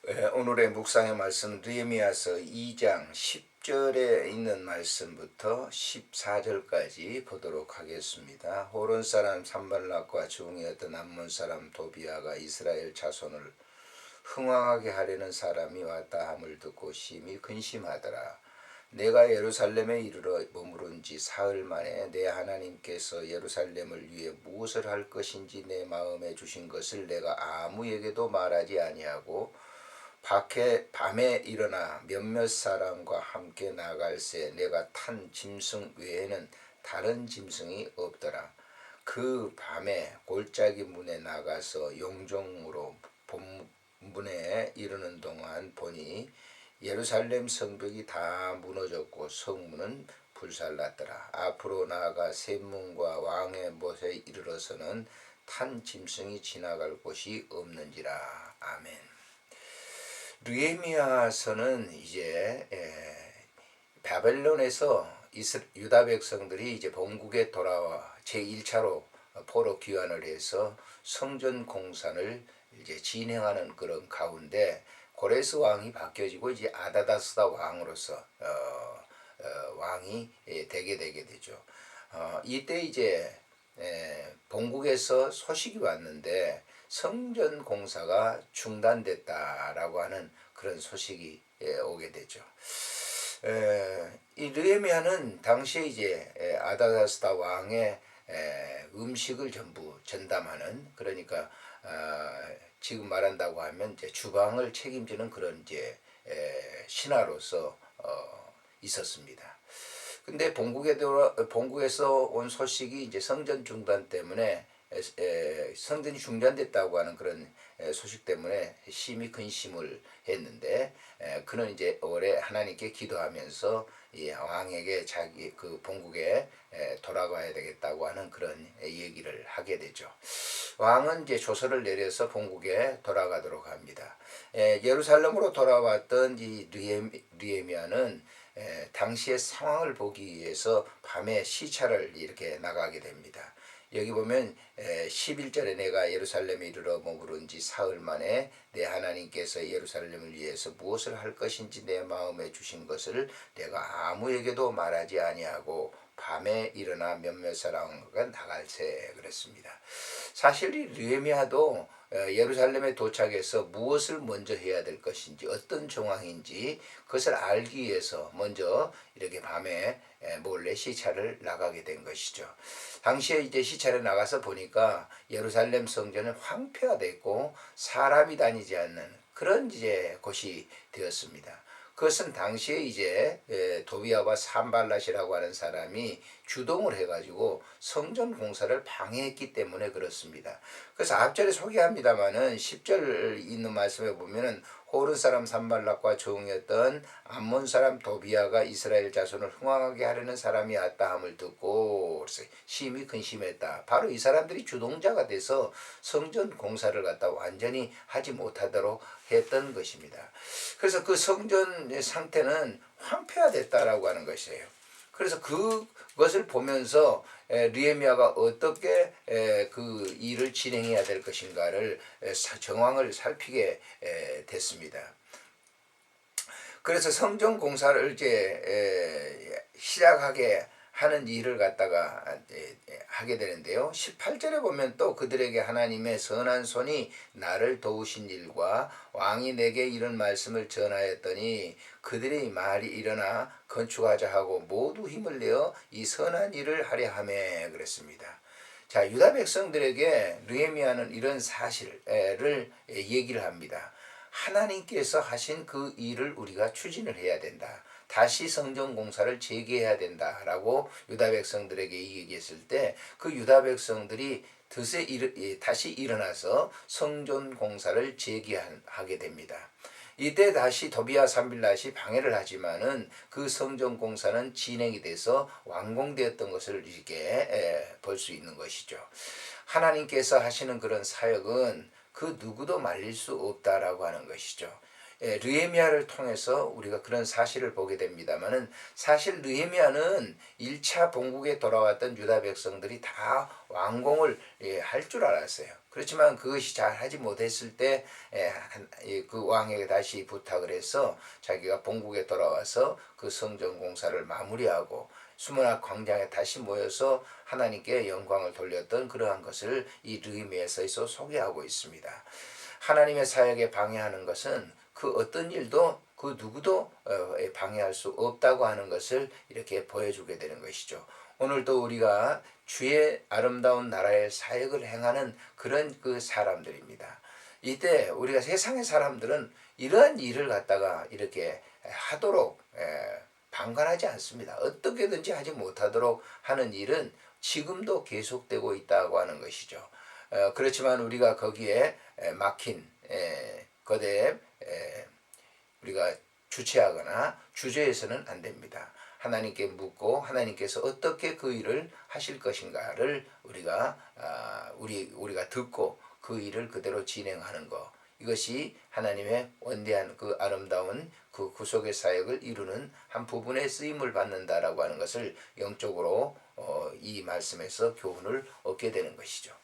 오늘의 묵상의 말씀 느헤미야서 2장 10절에 있는 말씀부터 14절까지 보도록 하겠습니다. 호론 사람 산발락과 종이었던 암몬 사람 도비아가 이스라엘 자손을 흥왕하게 하려는 사람이 왔다 함을 듣고 심히 근심하더라. 내가 예루살렘에 이르러 머무른 지 사흘 만에 내 하나님께서 예루살렘을 위해 무엇을 할 것인지 내 마음에 주신 것을 내가 아무에게도 말하지 아니하고 밤에 일어나 몇몇 사람과 함께 나갈새 내가 탄 짐승 외에는 다른 짐승이 없더라. 그 밤에 골짜기 문에 나가서 용종으로 본문에 이르는 동안 보니 예루살렘 성벽이 다 무너졌고 성문은 불살랐더라. 앞으로 나아가 샘문과 왕의 못에 이르러서는 탄 짐승이 지나갈 곳이 없는지라. 아멘. 느헤미야서는 이제 바벨론에서 유다 백성들이 이제 본국에 돌아와 제1차로 포로 귀환을 해서 성전 공사를 이제 진행하는 그런 가운데 고레스 왕이 바뀌어지고 이제 아다다스다 왕으로서 왕이 되게 되죠. 이때 이제 본국에서 소식이 왔는데 성전 공사가 중단됐다라고 하는 그런 소식이 오게 되죠. 이 느헤미야는 당시에 이제 아다다스다 왕의 음식을 전부 전담하는, 그러니까 지금 말한다고 하면 이제 주방을 책임지는 그런 이제 신하로서 있었습니다. 근데 본국에서 온 소식이 이제 성전 중단 때문에 성전이 중단됐다고 하는 그런 소식 때문에 심히 근심을 했는데, 그는 이제 올해 하나님께 기도하면서 이 왕에게 자기 그 본국에 돌아가야 되겠다고 하는 그런 얘기를 하게 되죠. 왕은 이제 조서를 내려서 본국에 돌아가도록 합니다. 예루살렘으로 돌아왔던 이 느헤미야는 당시의 상황을 보기 위해서 밤에 시차를 이렇게 나가게 됩니다. 여기 보면 11절에 내가 예루살렘에 이르러 머무른 지 사흘 만에 내 하나님께서 예루살렘을 위해서 무엇을 할 것인지 내 마음에 주신 것을 내가 아무에게도 말하지 아니하고 밤에 일어나 몇몇 사람과 나갈새 그랬습니다. 사실 이 느헤미야도 예루살렘에 도착해서 무엇을 먼저 해야 될 것인지, 어떤 정황인지 그것을 알기 위해서 먼저 이렇게 밤에 몰래 시차를 나가게 된 것이죠. 당시에 이제 시차를 나가서 보니까 예루살렘 성전은 황폐화됐고 사람이 다니지 않는 그런 이제 곳이 되었습니다. 그것은 당시에 이제 도비아와 산발랏이라고 하는 사람이 주동을 해가지고 성전 공사를 방해했기 때문에 그렇습니다. 그래서 앞절에 소개합니다마는 10절 있는 말씀에 보면은 호른 사람 산발락과 종이었던 암몬 사람 도비아가 이스라엘 자손을 흥왕하게 하려는 사람이 왔다 함을 듣고 심히 근심했다. 바로 이 사람들이 주동자가 돼서 성전 공사를 갖다 완전히 하지 못하도록 했던 것입니다. 그래서 그 성전의 상태는 황폐화됐다라고 하는 것이에요. 그래서 그것을 보면서 느헤미야가 어떻게 그 일을 진행해야 될 것인가를 정황을 살피게 됐습니다. 그래서 성전 공사를 이제 시작하게 하는 일을 갖다가 하게 되는데요. 18절에 보면 또 그들에게 하나님의 선한 손이 나를 도우신 일과 왕이 내게 이런 말씀을 전하였더니 그들이 말이 일어나 건축하자 하고 모두 힘을 내어 이 선한 일을 하려 하매 그랬습니다. 자, 유다 백성들에게 느헤미야는 이런 사실을 얘기를 합니다. 하나님께서 하신 그 일을 우리가 추진을 해야 된다. 다시 성전 공사를 재개해야 된다라고 유다 백성들에게 얘기했을 때 그 유다 백성들이 다시 일어나서 성전 공사를 재개하게 됩니다. 이때 다시 도비아 산발랏이 방해를 하지만은 그 성전 공사는 진행이 돼서 완공되었던 것을 이렇게 볼 수 있는 것이죠. 하나님께서 하시는 그런 사역은 그 누구도 말릴 수 없다라고 하는 것이죠. 느헤미야를 통해서 우리가 그런 사실을 보게 됩니다만은 사실 느헤미야는 1차 본국에 돌아왔던 유다 백성들이 다 완공을 할 줄 알았어요. 그렇지만 그것이 잘 하지 못했을 때 그 왕에게 다시 부탁을 해서 자기가 본국에 돌아와서 그 성전 공사를 마무리하고 수문학 광장에 다시 모여서 하나님께 영광을 돌렸던 그러한 것을 이 르히미야서에서 소개하고 있습니다. 하나님의 사역에 방해하는 것은 그 어떤 일도 그 누구도 방해할 수 없다고 하는 것을 이렇게 보여주게 되는 것이죠. 오늘도 우리가 주의 아름다운 나라의 사역을 행하는 그런 그 사람들입니다. 이때 우리가 세상의 사람들은 이러한 일을 갖다가 이렇게 하도록 방관하지 않습니다. 어떻게든지 하지 못하도록 하는 일은 지금도 계속되고 있다고 하는 것이죠. 그렇지만 우리가 거기에 막힌 거대에 우리가 주체하거나 주저해서는 안 됩니다. 하나님께 묻고 하나님께서 어떻게 그 일을 하실 것인가를 우리가 듣고 그 일을 그대로 진행하는 것. 이것이 하나님의 원대한 그 아름다운 그 구속의 사역을 이루는 한 부분의 쓰임을 받는다라고 하는 것을 영적으로 이 말씀에서 교훈을 얻게 되는 것이죠.